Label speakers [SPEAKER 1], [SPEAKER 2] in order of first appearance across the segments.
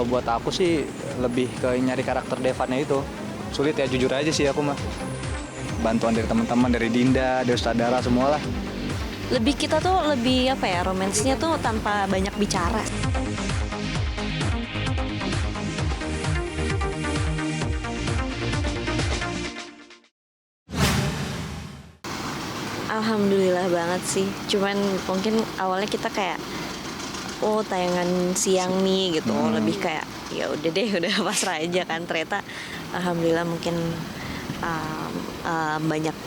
[SPEAKER 1] Kalau buat aku sih lebih ke nyari karakter Devannya itu. Sulit ya, jujur aja sih aku mah. Bantuan dari teman-teman, dari Dinda, dari Sutradara, semua lah.
[SPEAKER 2] Lebih kita tuh lebih apa ya, romansnya tuh tanpa banyak bicara. Alhamdulillah banget sih. Cuman mungkin awalnya kita kayak tayangan siang nih gitu, lebih kayak ya udah deh, udah pasrah aja kan. Ternyata alhamdulillah mungkin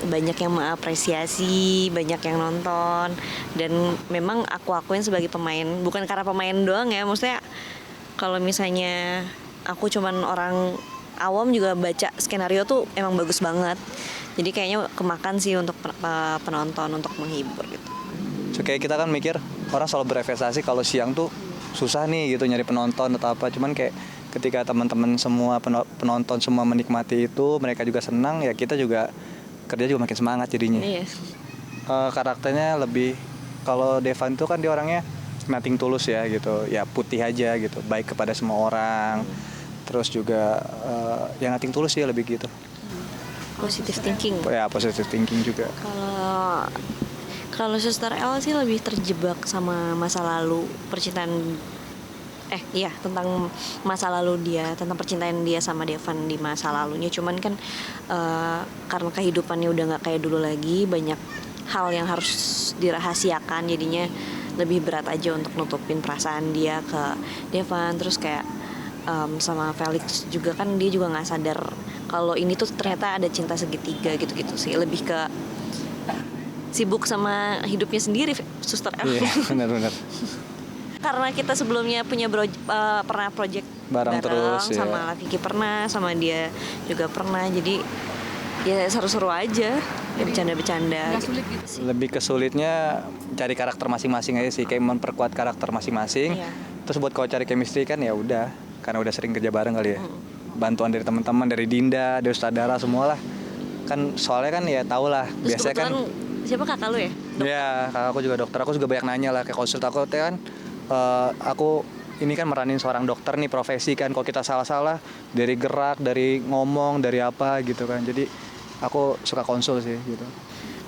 [SPEAKER 2] banyak yang mengapresiasi, banyak yang nonton, dan memang aku akuin sebagai pemain, bukan karena pemain doang ya, maksudnya kalau misalnya aku cuman orang awam juga baca skenario tuh emang bagus banget. Jadi kayaknya kemakan sih untuk penonton, untuk menghibur gitu.
[SPEAKER 1] So, kayak kita kan mikir orang selalu berekspresi kalau siang tuh susah nih gitu nyari penonton atau apa. Cuman kayak ketika teman-teman semua penonton semua menikmati itu, mereka juga senang, ya kita juga kerja juga makin semangat jadinya.
[SPEAKER 2] Iya.
[SPEAKER 1] Karakternya lebih, kalau Devan tuh kan dia orangnya nothing tulus ya gitu, ya putih aja gitu, baik kepada semua orang. Terus juga yang nothing tulus ya lebih gitu.
[SPEAKER 2] Positive thinking.
[SPEAKER 1] Ya positive thinking juga.
[SPEAKER 2] Kalau Suster L sih lebih terjebak sama masa lalu percintaan. Tentang masa lalu dia, tentang percintaan dia sama Devan di masa lalunya. Cuman kan karena kehidupannya udah nggak kayak dulu lagi, banyak hal yang harus dirahasiakan, jadinya lebih berat aja untuk nutupin perasaan dia ke Devan. Terus kayak sama Felix juga kan, dia juga nggak sadar kalau ini tuh ternyata ada cinta segitiga gitu-gitu sih. Lebih ke sibuk sama hidupnya sendiri Suster L.
[SPEAKER 1] Iya, benar-benar.
[SPEAKER 2] Karena kita sebelumnya punya pernah project
[SPEAKER 1] bareng terus
[SPEAKER 2] sama Vicky pernah, sama dia juga pernah, jadi ya seru-seru aja, ya bercanda-bercanda.
[SPEAKER 3] Gak sulit gitu sih.
[SPEAKER 1] Lebih kesulitnya cari karakter masing-masing aja sih, kayak memperkuat karakter masing-masing.
[SPEAKER 2] Iya.
[SPEAKER 1] Terus buat kalau cari chemistry kan ya udah, karena udah sering kerja bareng kali ya. Bantuan dari teman-teman, dari Dinda, dari Sutradara, semua lah. Kan soalnya kan ya tau lah,
[SPEAKER 2] Terus
[SPEAKER 1] biasanya kan
[SPEAKER 2] siapa kakak lu ya?
[SPEAKER 1] ya kakak aku juga dokter, aku juga banyak nanya lah, kayak konsult aku kan aku ini kan meranin seorang dokter nih, profesi kan, kalau kita salah-salah dari gerak, dari ngomong, dari apa gitu kan, jadi aku suka konsul sih gitu.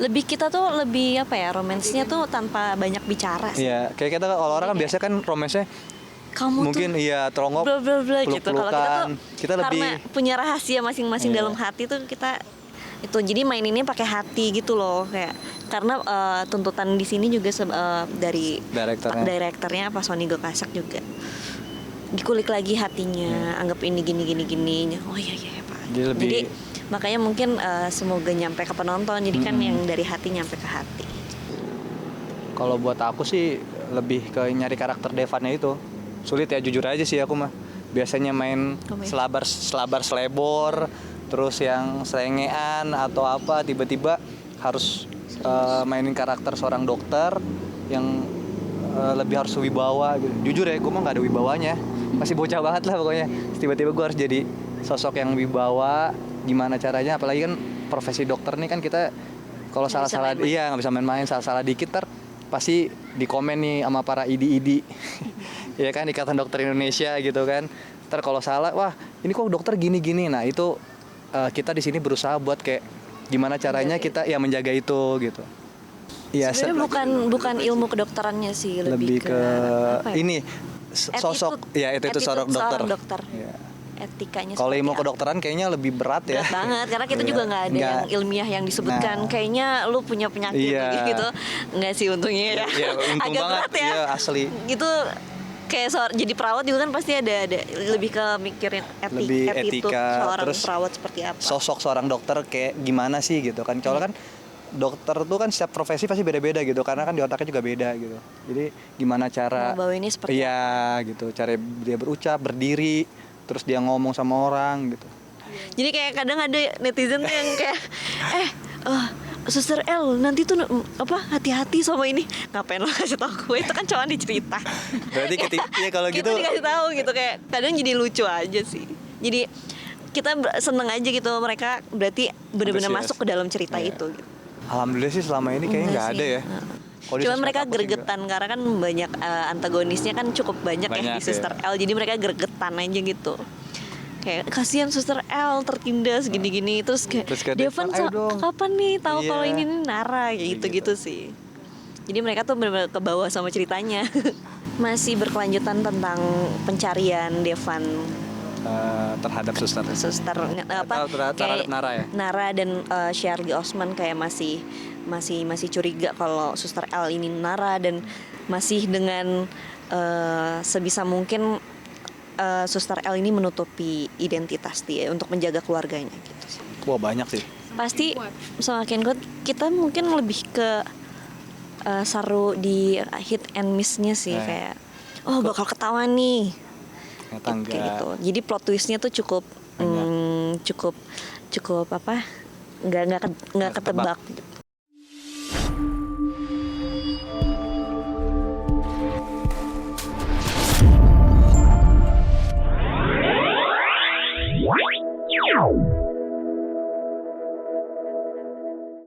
[SPEAKER 2] Lebih kita tuh lebih apa ya, romansnya tuh tanpa banyak bicara sih.
[SPEAKER 1] Iya, kayak kita kalau orang kan biasanya kan romansnya
[SPEAKER 2] Kamu
[SPEAKER 1] mungkin
[SPEAKER 2] tuh
[SPEAKER 1] iya terongok,
[SPEAKER 2] bla bla bla gitu. Kalau
[SPEAKER 1] kita lebih
[SPEAKER 2] karena punya rahasia masing-masing
[SPEAKER 1] Iya.
[SPEAKER 2] dalam hati tuh kita itu, jadi maininnya pakai hati gitu loh, kayak karena tuntutan di sini juga dari direkturnya Pak Sony Gokasak juga dikulik lagi hatinya, anggap ini gini. Oh iya Pak. Jadi makanya mungkin semoga nyampe ke penonton, jadi kan yang dari hati nyampe ke hati.
[SPEAKER 1] Kalau buat aku sih lebih ke nyari karakter Devannya itu. Sulit ya, jujur aja sih aku mah. Biasanya main selabar selebor, terus yang selengean atau apa, tiba-tiba harus mainin karakter seorang dokter yang lebih harus wibawa gitu. Jujur ya, gue mah gak ada wibawanya, masih bocah banget lah pokoknya. Tiba-tiba gue harus jadi sosok yang wibawa. Gimana caranya, apalagi kan profesi dokter nih kan, kita kalau salah-salah nggak bisa main-main, salah-salah dikit pasti dikomen nih sama para idi-idi. Ya kan, Ikatan Dokter Indonesia gitu kan. Ntar kalau salah, wah ini kok dokter gini-gini. Nah itu kita di sini berusaha buat kayak gimana caranya kita ya menjaga itu gitu. Ya,
[SPEAKER 2] sebenarnya bukan ilmu kedokterannya sih, lebih ke apa ya?
[SPEAKER 1] Ini sosok ya itu sosok dokter. Ya.
[SPEAKER 2] Etikanya.
[SPEAKER 1] Kalau ilmu kedokteran kayaknya lebih berat ya.
[SPEAKER 2] Berat banget, karena kita juga nggak ada yang ilmiah yang disebutkan. Kayaknya lu punya penyakit gitu. Nggak sih untungnya ya.
[SPEAKER 1] Iya, untung
[SPEAKER 2] agak
[SPEAKER 1] banget
[SPEAKER 2] berat ya.
[SPEAKER 1] Iya, asli.
[SPEAKER 2] Gitu. Kayak jadi perawat juga kan pasti ada lebih ke mikirin etika seorang perawat seperti apa. Sosok
[SPEAKER 1] seorang dokter kayak gimana sih gitu kan. Kalau kan dokter tuh kan setiap profesi pasti beda-beda gitu, karena kan di otaknya juga beda gitu. Jadi gimana cara
[SPEAKER 2] bawa ini seperti
[SPEAKER 1] apa gitu, cara dia berucap, berdiri, terus dia ngomong sama orang gitu.
[SPEAKER 2] Jadi kayak kadang ada netizen tuh yang kayak Suster L nanti tuh hati-hati sama ini. Ngapain lo kasih tau gue, itu kan cuma dicerita.
[SPEAKER 1] Berarti ya kalau gitu
[SPEAKER 2] kita dikasih tahu gitu, kayak kadang jadi lucu aja sih. Jadi kita seneng aja gitu, mereka berarti benar-benar masuk ke dalam cerita itu gitu.
[SPEAKER 1] Alhamdulillah sih selama ini kayaknya nggak ada ya. Kalau di
[SPEAKER 2] Cuman
[SPEAKER 1] sosmed
[SPEAKER 2] mereka
[SPEAKER 1] aku sih
[SPEAKER 2] gregetan karena kan banyak antagonisnya kan cukup banyak ya
[SPEAKER 1] Banyak,
[SPEAKER 2] di Suster
[SPEAKER 1] ya.
[SPEAKER 2] L. Jadi mereka gregetan aja gitu. Kayak kasihan Suster L tertindas gini-gini terus kayak
[SPEAKER 1] Terus kayak
[SPEAKER 2] Devan
[SPEAKER 1] Devan, ayo dong.
[SPEAKER 2] kapan nih tahu
[SPEAKER 1] Iya.
[SPEAKER 2] kalau ini Nara kayak
[SPEAKER 1] Gitu.
[SPEAKER 2] gitu-gitu sih. Jadi mereka tuh benar-benar ke bawah sama ceritanya. Masih berkelanjutan tentang pencarian Devan
[SPEAKER 1] terhadap suster.
[SPEAKER 2] apa
[SPEAKER 1] Terhadap Nara ya?
[SPEAKER 2] Nara dan Shirley Osman kayak masih curiga kalau Suster L ini Nara dan masih dengan sebisa mungkin Suster L ini menutupi identitas dia untuk menjaga keluarganya gitu sih.
[SPEAKER 1] Wah banyak sih.
[SPEAKER 2] Pasti semakin kuat kita mungkin lebih ke seru di hit and miss-nya sih kayak bakal ketahuan nih.
[SPEAKER 1] Ternyata
[SPEAKER 2] Kayak gitu. Jadi plot twistnya tuh cukup cukup apa? Nggak ketebak.
[SPEAKER 3] Wow.